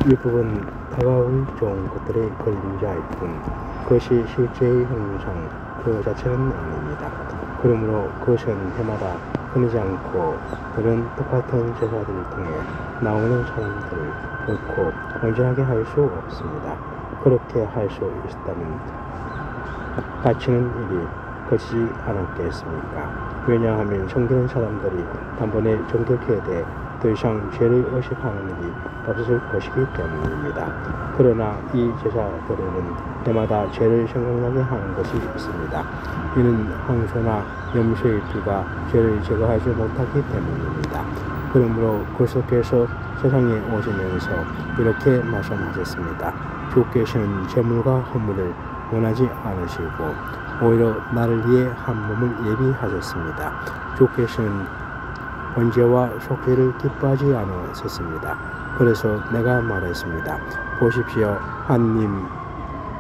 율법은 다가올 좋은 것들의 그림자일 뿐 그것이 실제의 형상 그 자체는 아닙니다. 그러므로 그것은 해마다 끊이지 않고 들은 똑같은 제사들을 통해 나오는 사람들을 결코 온전하게 할 수 없습니다. 그렇게 할 수 있다면 바치는 일이 거치지 않았겠습니까? 왜냐하면 정결한 사람들이 단번에 정결케 돼 더 이상 죄를 의식하는 일이 없어질 것이기 때문입니다. 그러나 이 제사들에는 해마다 죄를 생각나게 하는 것이 있습니다. 이는 황소나 염소의 피가 죄를 제거하지 못하기 때문입니다. 그러므로 그리스도께서 세상에 오시면서 이렇게 말씀하셨습니다. 주께서는 제물과 헌물을 원하지 않으시고 오히려 나를 위해 한 몸을 예비하셨습니다. 주께서는 번제와 속죄를 기뻐하지 않으셨습니다. 그래서 내가 말했습니다. 보십시오. 하나님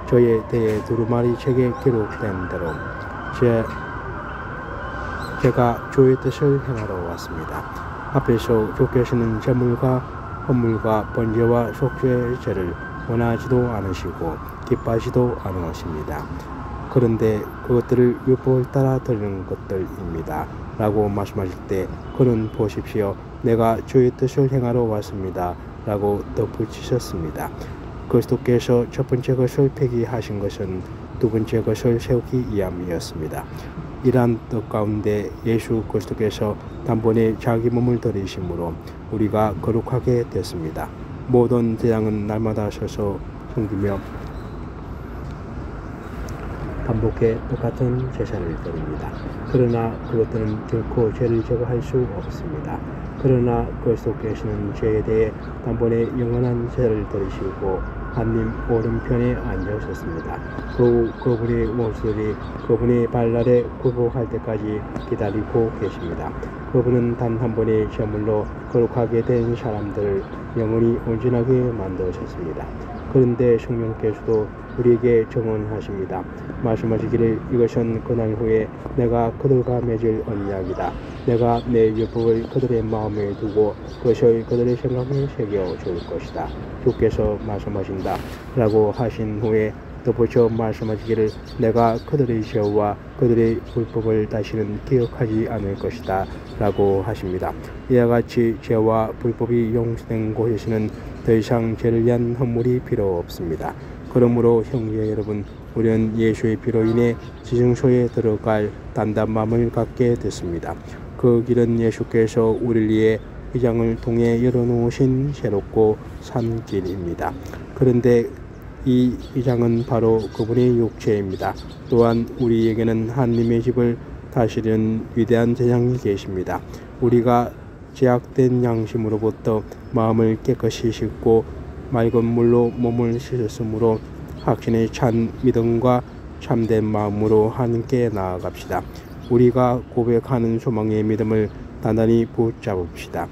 저에 대해 두루마리 책에 기록된 대로 제가 주의 뜻을 행하러 왔습니다. 앞에서 주께서는 제물과 헌물과 번제와 속죄제를 원하지도 않으시고 기뻐하지도 않으십니다. 그런데 그것들을 율법을 따라 드리는 것들입니다. 라고 말씀하실 때 그는 보십시오. 내가 주의 뜻을 행하러 왔습니다. 라고 덧붙이셨습니다. 그리스도께서 첫 번째 것을 폐기하신 것은 두 번째 것을 세우기 위함이었습니다. 이러한 뜻 가운데 예수 그리스도께서 단번에 자기 몸을 들이심으로 우리가 거룩하게 됐습니다. 모든 제사장은 날마다 서서 섬기며 반복해 똑같은 제사를 드립니다. 그러나 그것들은 결코 죄를 제거할 수 없습니다. 그러나 그리스도께서는 죄에 대해 단번에 영원한 제사를 드리시고 하나님 오른편에 앉으셨습니다. 그분의 모습이 그분의 발날에 굴복할 때까지 기다리고 계십니다. 그분은 단 한 번의 제물로 거룩하게 된 사람들을 영원히 온전하게 만드셨습니다. 그런데 성령께서도 우리에게 증언하십니다. 말씀하시기를 이것은 그날 후에 내가 그들과 맺을 언약이다. 내가 내 율법을 그들의 마음에 두고 그것을 그들의 생각에 새겨줄 것이다. 주께서 말씀하신다. 라고 하신 후에 덧붙여 말씀하시기를 내가 그들의 죄와 그들의 불법을 다시는 기억하지 않을 것이다. 라고 하십니다. 이와 같이 죄와 불법이 용서된 곳에서는 더 이상 죄를 위한 헌물이 필요 없습니다. 그러므로 형제 여러분, 우리는 예수의 피로 인해 지증소에 들어갈 단단한 마음을 갖게 됐습니다. 그 길은 예수께서 우리를 위해 휘장을 통해 열어놓으신 새롭고 산 길입니다. 그런데 이 휘장은 바로 그분의 육체입니다. 또한 우리에게는 하나님의 집을 다스리는 위대한 제장이 계십니다. 우리가 제약된 양심으로부터 마음을 깨끗이 씻고 맑은 물로 몸을 씻었으므로 확신에 찬 믿음과 참된 마음으로 하나님께 나아갑시다. 우리가 고백하는 소망의 믿음을 단단히 붙잡읍시다.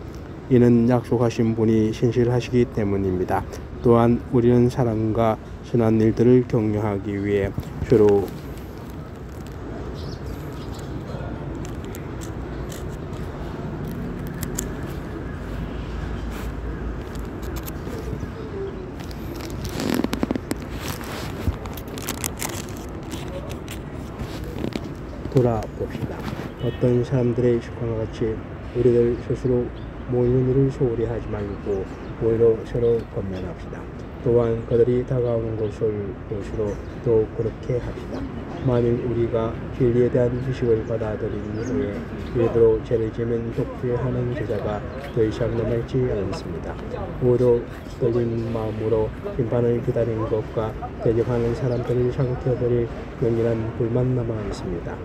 이는 약속하신 분이 신실하시기 때문입니다. 또한 우리는 사랑과 선한 일들을 격려하기 위해 주로 돌아봅시다. 어떤 사람들의 습관과 같이 우리들 스스로 모이는 일을 소홀히 하지 말고 오히려 서로 권면합시다. 또한 그들이 다가오는 것을 볼수록 또 그렇게 합시다. 만일 우리가 진리에 대한 지식을 받아들인 후에 예대로 죄를 지면 속죄하는 제자가 더 이상 남아있지 않습니다. 모두 떨린 마음으로 심판을 기다리는 것과 대적하는 사람들을 삼켜버릴 연연한 불만 남아있습니다.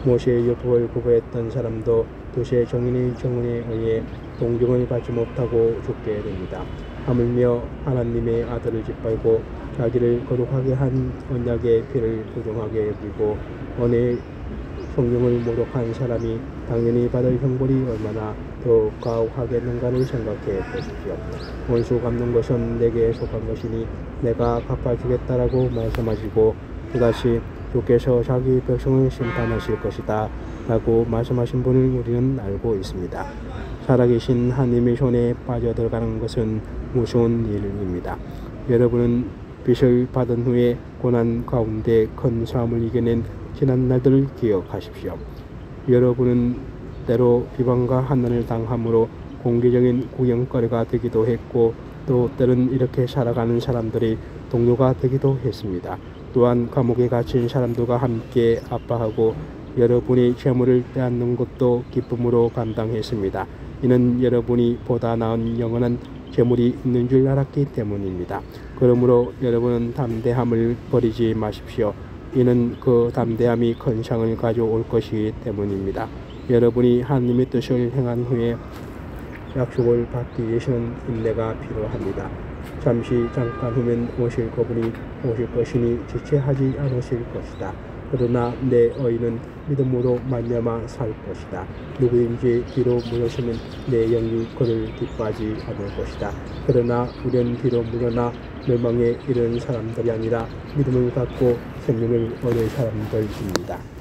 모세의 율법을 거부했던 사람도 도시의 정인의 정언에 의해 동정을 받지 못하고 죽게 됩니다. 하물며 하나님의 아들을 짓밟고 자기를 거룩하게 한 언약의 피를 부정하게 여기고 언의 성령을 모독한 사람이 당연히 받을 형벌이 얼마나 더 가혹하겠는가를 생각해 보십시오. 원수 갚는 것은 내게 속한 것이니 내가 갚아주겠다라고 말씀하시고 또다시 주께서 자기 백성을 심판하실 것이다 라고 말씀하신 분을 우리는 알고 있습니다. 살아계신 하나님의 손에 빠져들어가는 것은 무서운 일입니다. 여러분은 빚을 받은 후에 고난 가운데 큰 싸움을 이겨낸 지난 날들을 기억하십시오. 여러분은 때로 비방과 한난을 당함으로 공개적인 구경거리가 되기도 했고 또 때는 이렇게 살아가는 사람들이 동료가 되기도 했습니다. 또한 감옥에 갇힌 사람들과 함께 아파하고 여러분이 재물을 빼앗는 것도 기쁨으로 감당했습니다. 이는 여러분이 보다 나은 영원한 재물이 있는 줄 알았기 때문입니다. 그러므로 여러분은 담대함을 버리지 마십시오. 이는 그 담대함이 큰 상을 가져올 것이기 때문입니다. 여러분이 하나님의 뜻을 행한 후에 약속을 받기 위해서는 인내가 필요합니다. 잠깐 후면 오실 그분이 오실 것이니 지체하지 않으실 것이다. 그러나 내 어인은 믿음으로 말미암아 살 것이다. 누구인지 뒤로 물러서면 내 영이 그를 기뻐하지 않을 것이다. 그러나 우리는 뒤로 물러나 멸망에 이르는 사람들이 아니라 믿음을 갖고 생명을 얻을 사람들입니다.